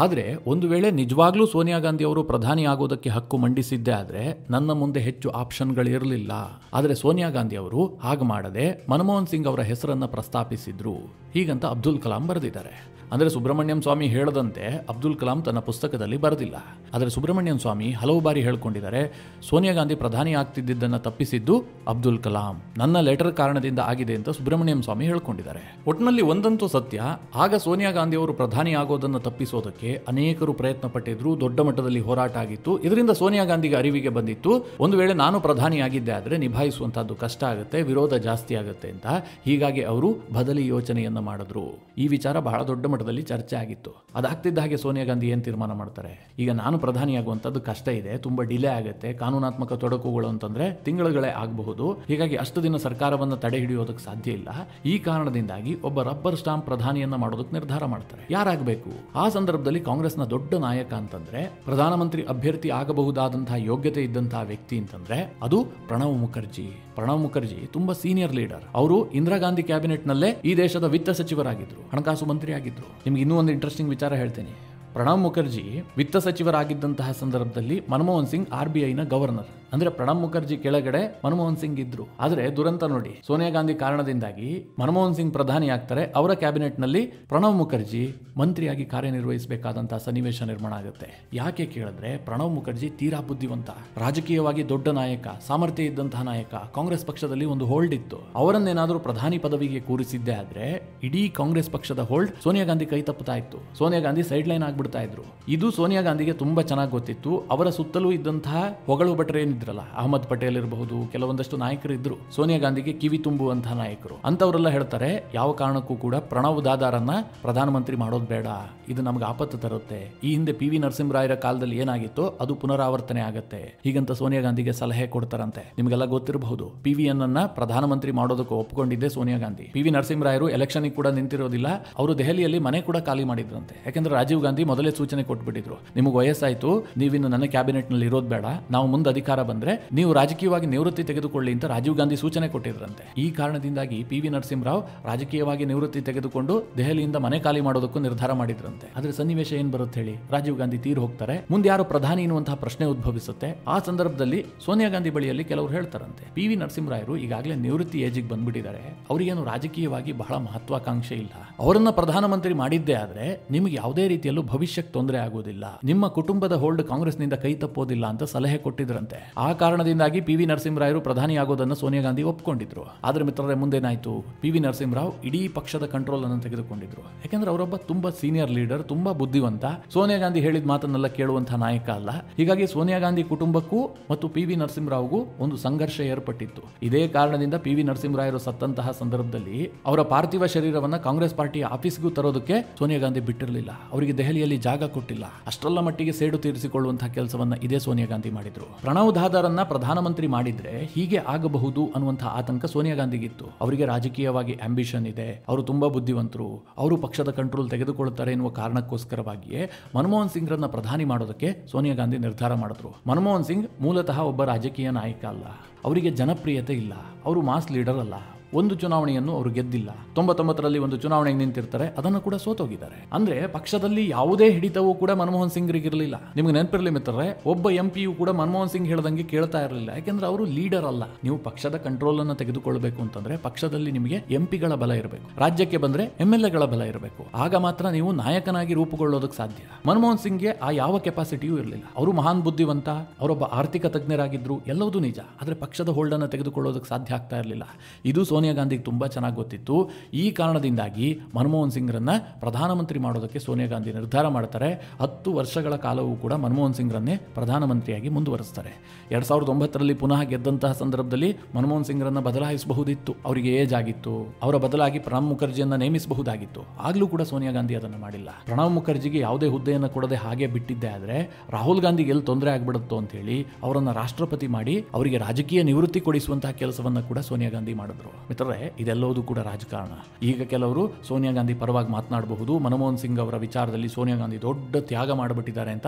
ಆದರೆ ಒಂದು ವೇಳೆ ನಿಜವಾಗ್ಲೂ ಸೋನಿಯಾ ಗಾಂಧಿ ಅವರು ಪ್ರಧಾನಿ ಆಗೋದಕ್ಕೆ ಹಕ್ಕು ಮಂಡಿಸಿದ್ದೆ ಆದ್ರೆ ನನ್ನ ಮುಂದೆ ಹೆಚ್ಚು ಆಪ್ಷನ್ಗಳಿರಲಿಲ್ಲ. ಆದರೆ ಸೋನಿಯಾ ಗಾಂಧಿ ಅವರು ಹಾಗೆ ಮಾಡದೆ ಮನಮೋಹನ್ ಸಿಂಗ್ ಅವರ ಹೆಸರನ್ನ ಪ್ರಸ್ತಾಪಿಸಿದ್ರು, ಹೀಗಂತ ಅಬ್ದುಲ್ ಕಲಾಂ ಬರೆದಿದ್ದಾರೆ. ಅಂದರೆ ಸುಬ್ರಹ್ಮಣ್ಯಂ ಸ್ವಾಮಿ ಹೇಳದಂತೆ ಅಬ್ದುಲ್ ಕಲಾಂ ತನ್ನ ಪುಸ್ತಕದಲ್ಲಿ ಬರೆದಿಲ್ಲ. ಆದರೆ ಸುಬ್ರಹ್ಮಣ್ಯಂ ಸ್ವಾಮಿ ಹಲವು ಬಾರಿ ಹೇಳ್ಕೊಂಡಿದ್ದಾರೆ, ಸೋನಿಯಾ ಗಾಂಧಿ ಪ್ರಧಾನಿ ಆಗ್ತಿದ್ದನ್ನು ತಪ್ಪಿಸಿದ್ದು ಅಬ್ದುಲ್ ಕಲಾಂ, ನನ್ನ ಲೆಟರ್ ಕಾರಣದಿಂದ ಆಗಿದೆ ಅಂತ ಸುಬ್ರಹ್ಮಣ್ಯಂ ಸ್ವಾಮಿ ಹೇಳ್ಕೊಂಡಿದ್ದಾರೆ. ಒಟ್ಟಿನಲ್ಲಿ ಒಂದಂತೂ ಸತ್ಯ, ಆಗ ಸೋನಿಯಾ ಗಾಂಧಿ ಅವರು ಪ್ರಧಾನಿ ಆಗೋದನ್ನು ತಪ್ಪಿಸೋದಕ್ಕೆ ಅನೇಕರು ಪ್ರಯತ್ನ ಪಟ್ಟಿದ್ರು, ದೊಡ್ಡ ಮಟ್ಟದಲ್ಲಿ ಹೋರಾಟ ಆಗಿತ್ತು. ಇದರಿಂದ ಸೋನಿಯಾ ಗಾಂಧಿಗೆ ಅರಿವಿಗೆ ಬಂದಿತ್ತು, ಒಂದು ವೇಳೆ ನಾನು ಪ್ರಧಾನಿ ಆಗಿದ್ದೆ ಆದರೆ ನಿಭಾಯಿಸುವಂತಹದ್ದು ಕಷ್ಟ ಆಗುತ್ತೆ, ವಿರೋಧ ಜಾಸ್ತಿ ಆಗುತ್ತೆ ಅಂತ. ಹೀಗಾಗಿ ಅವರು ಬದಲಿ ಯೋಚನೆಯನ್ನ ಮಾಡಿದ್ರು. ಈ ವಿಚಾರ ಬಹಳ ದೊಡ್ಡ ಮಟ್ಟದಲ್ಲಿ ಚರ್ಚೆ ಆಗಿತ್ತು. ಅದಾಗ್ತಿದ್ದ ಹಾಗೆ ಸೋನಿಯಾ ಗಾಂಧಿ ಏನ್ ತೀರ್ಮಾನ ಮಾಡ್ತಾರೆ, ಈಗ ನಾನು ಪ್ರಧಾನಿ ಆಗುವಂತದ್ದು ಕಷ್ಟ ಇದೆ, ತುಂಬಾ ಡಿಲೇ ಆಗುತ್ತೆ, ಕಾನೂನಾತ್ಮಕ ತೊಡಕುಗಳು ಅಂತಂದ್ರೆ ತಿಂಗಳುಗಳೇ ಆಗಬಹುದು, ಹೀಗಾಗಿ ಅಷ್ಟು ದಿನ ಸರ್ಕಾರವನ್ನು ತಡೆ ಹಿಡಿಯೋದಕ್ಕೆ ಸಾಧ್ಯ ಇಲ್ಲ. ಈ ಕಾರಣದಿಂದಾಗಿ ಒಬ್ಬ ರಬ್ಬರ್ ಸ್ಟಾಂಪ್ ಪ್ರಧಾನಿಯನ್ನ ಮಾಡೋದಕ್ಕೆ ನಿರ್ಧಾರ ಮಾಡ್ತಾರೆ. ಯಾರಾಗಬೇಕು? ಆ ಸಂದರ್ಭದಲ್ಲಿ ಕಾಂಗ್ರೆಸ್ನ ದೊಡ್ಡ ನಾಯಕ ಅಂತಂದ್ರೆ, ಪ್ರಧಾನಮಂತ್ರಿ ಅಭ್ಯರ್ಥಿ ಆಗಬಹುದಾದಂತಹ ಯೋಗ್ಯತೆ ಇದ್ದಂತಹ ವ್ಯಕ್ತಿ ಅಂತಂದ್ರೆ ಅದು ಪ್ರಣವ್ ಮುಖರ್ಜಿ. ಪ್ರಣವ್ ಮುಖರ್ಜಿ ತುಂಬಾ ಸೀನಿಯರ್ ಲೀಡರ್. ಅವರು ಇಂದಿರಾ ಗಾಂಧಿ ಕ್ಯಾಬಿನೆಟ್ ನಲ್ಲೇ ಈ ದೇಶದ ವಿತ್ತ ಸಚಿವರಾಗಿದ್ರು, ಹಣಕಾಸು ಮಂತ್ರಿ ಆಗಿದ್ರು. ನಿಮ್ಗೆ ಇನ್ನೂ ಒಂದು ಇಂಟ್ರೆಸ್ಟಿಂಗ್ ವಿಚಾರ ಹೇಳ್ತೇನೆ. ಪ್ರಣವ್ ಮುಖರ್ಜಿ ವಿತ್ತ ಸಚಿವರಾಗಿದ್ದಂತಹ ಸಂದರ್ಭದಲ್ಲಿ ಮನಮೋಹನ್ ಸಿಂಗ್ RBIನ ಗವರ್ನರ್. ಅಂದ್ರೆ ಪ್ರಣಬ್ ಮುಖರ್ಜಿ ಕೆಳಗಡೆ ಮನಮೋಹನ್ ಸಿಂಗ್ ಇದ್ರು. ಆದ್ರೆ ದುರಂತ ನೋಡಿ, ಸೋನಿಯಾ ಗಾಂಧಿ ಕಾರಣದಿಂದಾಗಿ ಮನಮೋಹನ್ ಸಿಂಗ್ ಪ್ರಧಾನಿ ಆಗ್ತಾರೆ, ಅವರ ಕ್ಯಾಬಿನೆಟ್ ನಲ್ಲಿ ಪ್ರಣಬ್ ಮುಖರ್ಜಿ ಮಂತ್ರಿಯಾಗಿ ಕಾರ್ಯನಿರ್ವಹಿಸಬೇಕಾದಂತಹ ಸನ್ನಿವೇಶ ನಿರ್ಮಾಣ ಆಗುತ್ತೆ. ಯಾಕೆ ಕೇಳಿದ್ರೆ, ಪ್ರಣಬ್ ಮುಖರ್ಜಿ ತೀರಾ ಬುದ್ಧಿವಂತ, ರಾಜಕೀಯವಾಗಿ ದೊಡ್ಡ ನಾಯಕ, ಸಾಮರ್ಥ್ಯ ಇದ್ದಂತಹ ನಾಯಕ, ಕಾಂಗ್ರೆಸ್ ಪಕ್ಷದಲ್ಲಿ ಒಂದು ಹೋಲ್ಡ್ ಇತ್ತು. ಅವರನ್ನೇನಾದ್ರೂ ಪ್ರಧಾನಿ ಪದವಿಗೆ ಕೂರಿಸಿದ್ದೆ ಆದ್ರೆ ಇಡೀ ಕಾಂಗ್ರೆಸ್ ಪಕ್ಷದ ಹೋಲ್ಡ್ ಸೋನಿಯಾ ಗಾಂಧಿ ಕೈ ತಪ್ಪುತ್ತಾ ಇತ್ತು. ಸೋನಿಯಾ ಗಾಂಧಿ ಸೈಡ್ ಲೈನ್ ಆಗ್ಬಿಡ್ತಾ ಇದ್ರು. ಇದು ಸೋನಿಯಾ ಗಾಂಧಿಗೆ ತುಂಬಾ ಚೆನ್ನಾಗಿ ಗೊತ್ತಿತ್ತು. ಅವರ ಸುತ್ತಲೂ ಇದ್ದಂತಹ ಹೊಗಳು ಭಟ್ರೆ ಇದ್ರಲ್ಲ, ಅಹಮದ್ ಪಟೇಲ್ ಇರಬಹುದು, ಕೆಲವೊಂದಷ್ಟು ನಾಯಕರು ಇದ್ರು ಸೋನಿಯಾ ಗಾಂಧಿಗೆ ಕಿವಿ ತುಂಬುವಂತಹ ನಾಯಕರು. ಅಂತವರೆಲ್ಲ ಹೇಳ್ತಾರೆ, ಯಾವ ಕಾರಣಕ್ಕೂ ಕೂಡ ಪ್ರಣವ್ ದಾದಾರನ್ನ ಪ್ರಧಾನಮಂತ್ರಿ ಮಾಡೋದು ಬೇಡ, ಇದು ನಮ್ಗೆ ಆಪತ್ತು ತರುತ್ತೆ. ಈ ಹಿಂದೆ PV ನರಸಿಂಹರಾಯರ ಕಾಲದಲ್ಲಿ ಏನಾಗಿತ್ತು ಅದು ಪುನರಾವರ್ತನೆ ಆಗತ್ತೆ, ಹೀಗಂತ ಸೋನಿಯಾ ಗಾಂಧಿಗೆ ಸಲಹೆ ಕೊಡ್ತಾರಂತೆ. ನಿಮಗೆಲ್ಲ ಗೊತ್ತಿರಬಹುದು, PVN ಅನ್ನ ಪ್ರಧಾನಮಂತ್ರಿ ಮಾಡೋದಕ್ಕೆ ಒಪ್ಪಿಕೊಂಡಿದ್ದೆ ಸೋನಿಯಾ ಗಾಂಧಿ. PV ನರಸಿಂಹರಾಯರು ಎಲೆಕ್ಷನ್ ಕೂಡ ನಿಂತಿರೋದಿಲ್ಲ, ಅವರು ದೆಹಲಿಯಲ್ಲಿ ಮನೆ ಕೂಡ ಖಾಲಿ ಮಾಡಿದ್ರಂತೆ. ಯಾಕಂದ್ರೆ ರಾಜೀವ್ ಗಾಂಧಿ ಮೊದಲೇ ಸೂಚನೆ ಕೊಟ್ಬಿಟ್ಟಿದ್ರು, ನಿಮಗೆ ವಯಸ್ಸಾಯ್ತು, ನೀವಿನ್ನು ನನ್ನ ಕ್ಯಾಬಿನೆಟ್ ನಲ್ಲಿ ಇರೋದು ಬೇಡ, ನಾವು ಮುಂದೆ ಅಧಿಕಾರ ಬಂದ್ರೆ ನೀವು ರಾಜಕೀಯವಾಗಿ ನಿವೃತ್ತಿ ತೆಗೆದುಕೊಳ್ಳಿ ಅಂತ ರಾಜೀವ್ ಗಾಂಧಿ ಸೂಚನೆ ಕೊಟ್ಟಿದ್ರಂತೆ. ಈ ಕಾರಣದಿಂದಾಗಿ PV ನರಸಿಂಹರಾವ್ ರಾಜಕೀಯವಾಗಿ ನಿವೃತ್ತಿ ತೆಗೆದುಕೊಂಡು ದೆಹಲಿಯಿಂದ ಮನೆ ಖಾಲಿ ಮಾಡೋದಕ್ಕೂ ನಿರ್ಧಾರ ಮಾಡಿದ್ರಂತೆ. ಆದ್ರೆ ಸನ್ನಿವೇಶ ಏನ್ ಬರುತ್ತೆ ಹೇಳಿ, ರಾಜೀವ್ ಗಾಂಧಿ ತೀರ್ ಹೋಗ್ತಾರೆ, ಮುಂದೆ ಯಾರು ಪ್ರಧಾನಿ ಎನ್ನುವಂತಹ ಪ್ರಶ್ನೆ ಉದ್ಭವಿಸುತ್ತೆ. ಆ ಸಂದರ್ಭದಲ್ಲಿ ಸೋನಿಯಾ ಗಾಂಧಿ ಬಳಿಯಲ್ಲಿ ಕೆಲವರು ಹೇಳ್ತಾರಂತೆ, PV ನರಸಿಂಹರಾಯರು ಈಗಾಗಲೇ ನಿವೃತ್ತಿ ಏಜಿಗೆ ಬಂದ್ಬಿಟ್ಟಿದ್ದಾರೆ, ಅವರಿಗೇನು ರಾಜಕೀಯವಾಗಿ ಬಹಳ ಮಹತ್ವಾಕಾಂಕ್ಷೆ ಇಲ್ಲ, ಅವರನ್ನ ಪ್ರಧಾನಮಂತ್ರಿ ಮಾಡಿದ್ದೇ ಆದ್ರೆ ನಿಮಗೆ ಯಾವುದೇ ರೀತಿಯಲ್ಲೂ ಭವಿಷ್ಯಕ್ಕೆ ತೊಂದರೆ ಆಗೋದಿಲ್ಲ, ನಿಮ್ಮ ಕುಟುಂಬದ ಹೋಲ್ಡ್ ಕಾಂಗ್ರೆಸ್ನಿಂದ ಕೈ ತಪ್ಪೋದಿಲ್ಲ ಅಂತ ಸಲಹೆ ಕೊಟ್ಟಿದ್ರಂತೆ. ಆ ಕಾರಣದಿಂದಾಗಿ PV ನರಸಿಂಹರಾಯರು ಪ್ರಧಾನಿ ಆಗೋದನ್ನು ಸೋನಿಯಾ ಗಾಂಧಿ ಒಪ್ಕೊಂಡಿದ್ರು. ಆದ್ರೆ ಮಿತ್ರರೇ, ಮುಂದೇನಾಯ್ತು, PV ನರಸಿಂಹರಾವ್ ಇಡೀ ಪಕ್ಷದ ಕಂಟ್ರೋಲ್ ಅನ್ನು ತೆಗೆದುಕೊಂಡಿದ್ರು. ಯಾಕಂದ್ರೆ ಅವರೊಬ್ಬ ತುಂಬಾ ಸೀನಿಯರ್ ಲೀಡರ್, ತುಂಬಾ ಬುದ್ಧಿವಂತ, ಸೋನಿಯಾ ಗಾಂಧಿ ಹೇಳಿದ ಮಾತನ್ನೆಲ್ಲ ಕೇಳುವಂತಹ ನಾಯಕ ಅಲ್ಲ. ಹೀಗಾಗಿ ಸೋನಿಯಾ ಗಾಂಧಿ ಕುಟುಂಬಕ್ಕೂ ಮತ್ತು PV ನರಸಿಂಹರಾವ್ಗೂ ಒಂದು ಸಂಘರ್ಷ ಏರ್ಪಟ್ಟಿತ್ತು. ಇದೇ ಕಾರಣದಿಂದ PV ನರಸಿಂಹರಾಯರು ಸತ್ತಂತಹ ಸಂದರ್ಭದಲ್ಲಿ ಅವರ ಪಾರ್ಥಿವ ಶರೀರವನ್ನ ಕಾಂಗ್ರೆಸ್ ಪಾರ್ಟಿಯ ಆಫೀಸ್ಗೂ ತರೋದಕ್ಕೆ ಸೋನಿಯಾ ಗಾಂಧಿ ಬಿಟ್ಟಿರಲಿಲ್ಲ, ಅವರಿಗೆ ದೆಹಲಿಯಲ್ಲಿ ಜಾಗ ಕೊಟ್ಟಿಲ್ಲ. ಅಷ್ಟೆಲ್ಲ ಮಟ್ಟಿಗೆ ಸೇಡು ತೀರಿಸಿಕೊಳ್ಳುವಂತಹ ಕೆಲಸವನ್ನ ಇದೇ ಸೋನಿಯಾ ಗಾಂಧಿ ಮಾಡಿದ್ರು. ಪ್ರಣವ್ ದಾದಾರನ್ನ ಪ್ರಧಾನಮಂತ್ರಿ ಮಾಡಿದ್ರೆ ಹೀಗೆ ಆಗಬಹುದು ಅನ್ನುವಂತಹ ಆತಂಕ ಸೋನಿಯಾ ಗಾಂಧಿಗಿತ್ತು. ಅವರಿಗೆ ರಾಜಕೀಯವಾಗಿ ಆಂಬಿಷನ್ ಇದೆ, ಅವರು ತುಂಬಾ ಬುದ್ಧಿವಂತರು, ಅವರು ಪಕ್ಷದ ಕಂಟ್ರೋಲ್ ತೆಗೆದುಕೊಳ್ಳುತ್ತಾರೆ ಎನ್ನುವ ಕಾರಣಕ್ಕೋಸ್ಕರವಾಗಿಯೇ ಮನಮೋಹನ್ ಸಿಂಗ್ ರನ್ನ ಪ್ರಧಾನಿ ಮಾಡೋದಕ್ಕೆ ಸೋನಿಯಾ ಗಾಂಧಿ ನಿರ್ಧಾರ ಮಾಡಿದ್ರು. ಮನಮೋಹನ್ ಸಿಂಗ್ ಮೂಲತಃ ಒಬ್ಬ ರಾಜಕೀಯ ನಾಯಕ ಅಲ್ಲ, ಅವರಿಗೆ ಜನಪ್ರಿಯತೆ ಇಲ್ಲ, ಅವರು ಮಾಸ್ ಲೀಡರ್ ಅಲ್ಲ, ಒಂದು ಚುನಾವಣೆಯನ್ನು ಅವರು ಗೆದ್ದಿಲ್ಲ. 99ರಲ್ಲಿ ಒಂದು ಚುನಾವಣೆಗೆ ನಿಂತಿರ್ತಾರೆ, ಅದನ್ನು ಕೂಡ ಸೋತೋಗಿದ್ದಾರೆ. ಅಂದ್ರೆ ಪಕ್ಷದಲ್ಲಿ ಯಾವುದೇ ಹಿಡಿತವೂ ಕೂಡ ಮನಮೋಹನ್ ಸಿಂಗ್ರಿಗಿರಲಿಲ್ಲ. ನಿಮ್ಗೆ ನೆನಪಿರಲಿ ಮಿತ್ರರೇ, ಒಬ್ಬ MP ಕೂಡ ಮನಮೋಹನ್ ಸಿಂಗ್ ಹೇಳ್ದಂಗೆ ಕೇಳ್ತಾ ಇರಲಿಲ್ಲ. ಯಾಕೆಂದ್ರೆ ಅವರು ಲೀಡರ್ ಅಲ್ಲ. ನೀವು ಪಕ್ಷದ ಕಂಟ್ರೋಲ್ ಅನ್ನು ತೆಗೆದುಕೊಳ್ಳಬೇಕು ಅಂತಂದ್ರೆ ಪಕ್ಷದಲ್ಲಿ ನಿಮಗೆ MP ಗಳ ಬಲ ಇರಬೇಕು, ರಾಜ್ಯಕ್ಕೆ ಬಂದ್ರೆ MLA ಗಳ ಬಲ ಇರಬೇಕು. ಆಗ ಮಾತ್ರ ನೀವು ನಾಯಕನಾಗಿ ರೂಪುಗೊಳ್ಳೋದಕ್ಕೆ ಸಾಧ್ಯ. ಮನಮೋಹನ್ ಸಿಂಗ್ಗೆ ಆ ಯಾವ ಕೆಪಾಸಿಟಿಯೂ ಇರಲಿಲ್ಲ. ಅವರು ಮಹಾನ್ ಬುದ್ಧಿವಂತ, ಅವರೊಬ್ಬ ಆರ್ಥಿಕ ತಜ್ಞರಾಗಿದ್ರು, ಎಲ್ಲವೂ ನಿಜ. ಆದ್ರೆ ಪಕ್ಷದ ಹೋಲ್ಡ್ ಅನ್ನು ತೆಗೆದುಕೊಳ್ಳೋದಕ್ಕೆ ಸಾಧ್ಯ ಆಗ್ತಾ ಇರಲಿಲ್ಲ. ಇದು ಸೋನಿಯಾ ಗಾಂಧಿಗೆ ತುಂಬಾ ಚೆನ್ನಾಗಿ ಗೊತ್ತಿತ್ತು. ಈ ಕಾರಣದಿಂದಾಗಿ ಮನಮೋಹನ್ ಸಿಂಗ್ ರನ್ನ ಪ್ರಧಾನಮಂತ್ರಿ ಮಾಡೋದಕ್ಕೆ ಸೋನಿಯಾ ಗಾಂಧಿ ನಿರ್ಧಾರ ಮಾಡ್ತಾರೆ. 10 ವರ್ಷಗಳ ಕಾಲವೂ ಕೂಡ ಮನಮೋಹನ್ ಸಿಂಗ್ ರನ್ನೇ ಪ್ರಧಾನಮಂತ್ರಿಯಾಗಿ ಮುಂದುವರಿಸ್ತಾರೆ. 2009ರಲ್ಲಿ ಪುನಃ ಗೆದ್ದಂತಹ ಸಂದರ್ಭದಲ್ಲಿ ಮನಮೋಹನ್ ಸಿಂಗ್ ರನ್ನ ಬದಲಾಯಿಸಬಹುದಿತ್ತು, ಅವರಿಗೆ ಏಜ್ ಆಗಿತ್ತು, ಅವರ ಬದಲಾಗಿ ಪ್ರಣಬ್ ಮುಖರ್ಜಿಯನ್ನ ನೇಮಿಸಬಹುದಾಗಿತ್ತು. ಆಗ್ಲೂ ಕೂಡ ಸೋನಿಯಾ ಗಾಂಧಿ ಅದನ್ನು ಮಾಡಿಲ್ಲ. ಪ್ರಣಬ್ ಮುಖರ್ಜಿಗೆ ಯಾವುದೇ ಹುದ್ದೆಯನ್ನು ಕೊಡದೆ ಹಾಗೆ ಬಿಟ್ಟಿದ್ದೆ ಆದ್ರೆ ರಾಹುಲ್ ಗಾಂಧಿಗೆ ಎಲ್ಲಿ ತೊಂದರೆ ಆಗ್ಬಿಡುತ್ತೋ ಅಂತ ಹೇಳಿ ಅವರನ್ನ ರಾಷ್ಟ್ರಪತಿ ಮಾಡಿ ಅವರಿಗೆ ರಾಜಕೀಯ ನಿವೃತ್ತಿ ಕೊಡಿಸುವಂತಹ ಕೆಲಸವನ್ನ ಕೂಡ ಸೋನಿಯಾ ಗಾಂಧಿ ಮಾಡಿದ್ರು. ಮಿತ್ರರೇ, ಇದೆಲ್ಲವೂ ಕೂಡ ರಾಜಕಾರಣ. ಈಗ ಕೆಲವರು ಸೋನಿಯಾ ಗಾಂಧಿ ಪರವಾಗಿ ಮಾತನಾಡಬಹುದು, ಮನಮೋಹನ್ ಸಿಂಗ್ ಅವರ ವಿಚಾರದಲ್ಲಿ ಸೋನಿಯಾ ಗಾಂಧಿ ದೊಡ್ಡ ತ್ಯಾಗ ಮಾಡಿಬಿಟ್ಟಿದ್ದಾರೆ ಅಂತ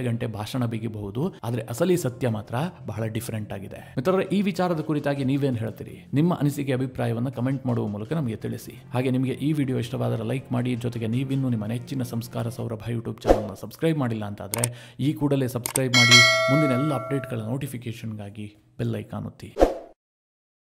ಗಂಟೆ ಭಾಷಣ ಬಿಗಿಬಹುದು. ಆದ್ರೆ ಅಸಲಿ ಸತ್ಯ ಮಾತ್ರ ಬಹಳ ಡಿಫರೆಂಟ್ ಆಗಿದೆ. ಮಿತ್ರರೇ, ಈ ವಿಚಾರದ ಕುರಿತಾಗಿ ನೀವೇನು ಹೇಳ್ತೀರಿ? ನಿಮ್ಮ ಅನಿಸಿಕೆ ಅಭಿಪ್ರಾಯವನ್ನು ಕಮೆಂಟ್ ಮಾಡುವ ಮೂಲಕ ನಮಗೆ ತಿಳಿಸಿ. ಹಾಗೆ ನಿಮಗೆ ಈ ವಿಡಿಯೋ ಇಷ್ಟವಾದರೆ ಲೈಕ್ ಮಾಡಿ, ಜೊತೆಗೆ ನೀವಿನ್ನೂ ನಿಮ್ಮ ನೆಚ್ಚಿನ ಸಂಸ್ಕಾರ ಸೌರಭ ಯೂಟ್ಯೂಬ್ ಚಾನಲ್ನ ಸಬ್ಸ್ಕ್ರೈಬ್ ಮಾಡಿಲ್ಲ ಅಂತಾದರೆ ಈ ಕೂಡಲೇ ಸಬ್ಸ್ಕ್ರೈಬ್ ಮಾಡಿ. ಮುಂದಿನ ಎಲ್ಲ ಅಪ್ಡೇಟ್ಗಳ ನೋಟಿಫಿಕೇಶನ್ಗಾಗಿ ಬೆಲ್ ಐಕಾನ್ ಒತ್ತಿ.